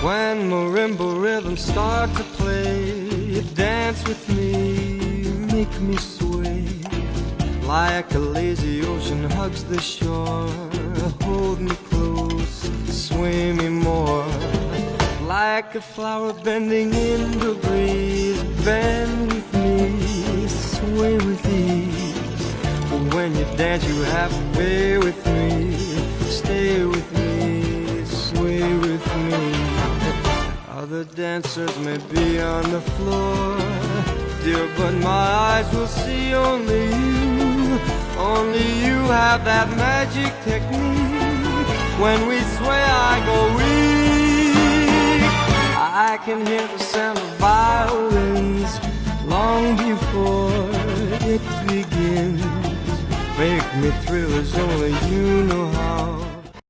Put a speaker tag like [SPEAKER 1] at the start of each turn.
[SPEAKER 1] When marimba rhythms start to play, dance with me, make me sway. Like a lazy ocean hugs the shore, hold me close, sway me more. Like a flower bending in the breeze, bend with me, sway with ease. But when you dance you have to be with me, stay with me, sway with me. Other dancers may be on the floor, dear, but my eyes will see only you. Only you have that magic technique. When we sway I go weak. I can hear the sound of violins long before it begins. Make me thrill as only you know how.